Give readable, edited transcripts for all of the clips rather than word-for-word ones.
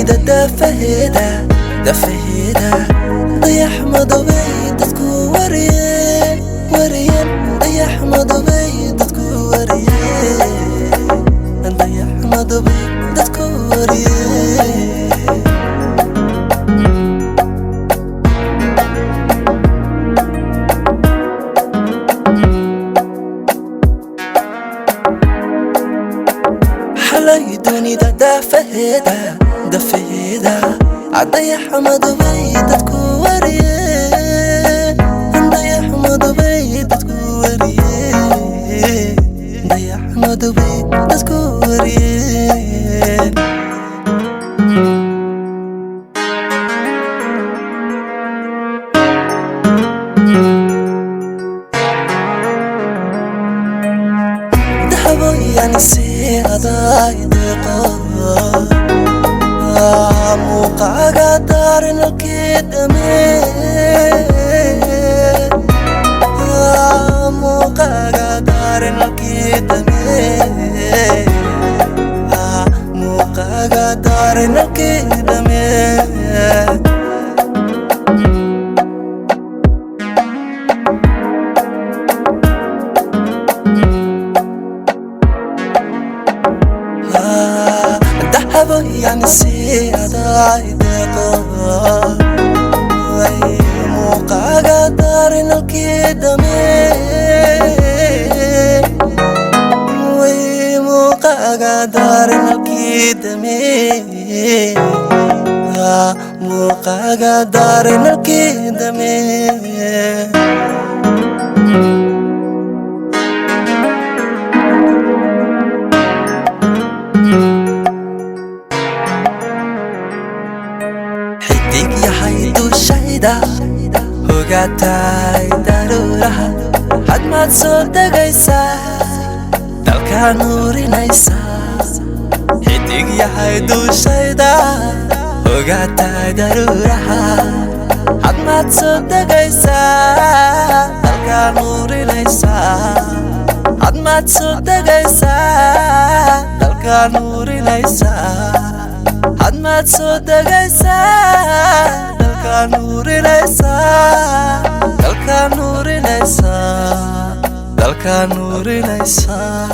dunida daafaheeda dayax madoway dadku wariyeen dayax madoway dadku wariyeen dayax madoway dadku wariyeen xalay dunida daafaheeda dayax madoway dadku wariyeen dayax madoway dadku wariyeen dayax madoway dadku wariyeen dahabo yani seeday deeqo muuqaaga daarin alkeedame muuqaaga daarin alkeedame muuqaaga daarin alkeedame dahabo yani seeday deeqo muuqaaga daarin alkeedame muuqaaga daarin alkeedame muuqaaga daarin alkeedame xidig yahay dushayda ogaatay daruuraha hadmaad soo degaysaa dalkaa nuurinaysaa xidig yahay dushayda ogaatay daruuraha hadmaad soo degaysaa dalkaa nuurinaysaa hadmaad soo degaysaa dalkaa nuurinaysaa hadmaad soo degaysaa dalkaa nuurinaysaa dalkaa nuurinaysaa dalkaa nuurinaysaa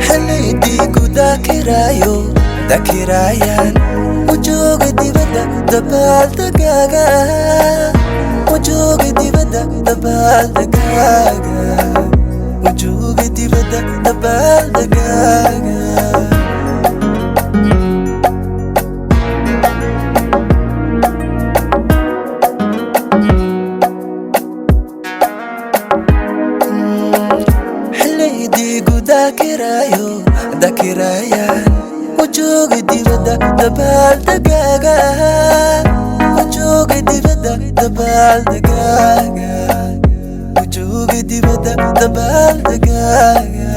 xillidiigu dakirayaan wajooga dibadda dabaaldegaaga wajooga dibadda dabaaldegaaga wajooga dibadda dabaaldegaaga xillidiigu dakirayaan wajooga dibadda dabaaldegaaga wajooga dibadda dabaaldegaaga wajooga dibadda dabaaldegaaga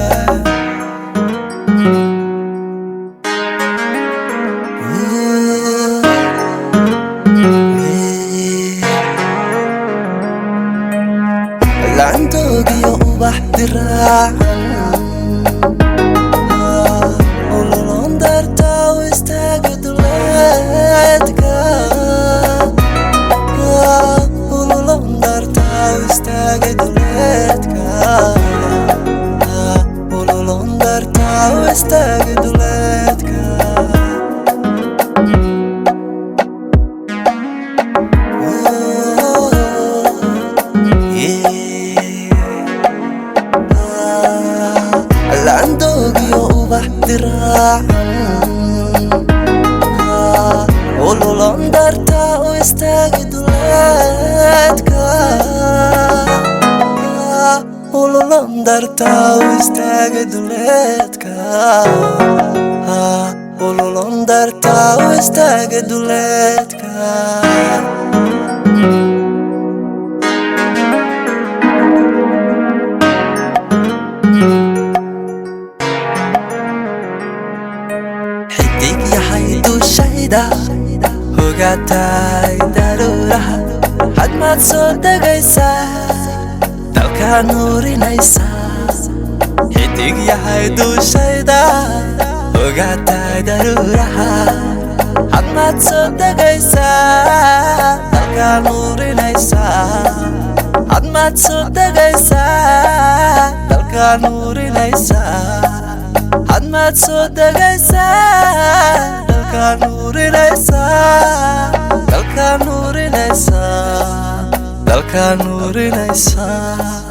laantoogiyo ubax diraacan istaaga duleedka laandoogiyo ubax diraacan ululon darta u istaaga duleedka ululon ololon dartaa u istaaga duleedka ololon dartaa u istaaga duleedka xidig yahay dushayda ogaatay daruuraha had maad soo degaysaa dalkaa nuurinaysaa xidig yahay dushayda ogaatay daruuraha had maad soo degaysaa dalkaa nuurinaysaa had maad soo degaysaa dalkaa nuurinaysaa had maad soo degaysaa dalkaa nuurinaysaa dalkaa nuurinaysaa dalkaa nuurinaysaa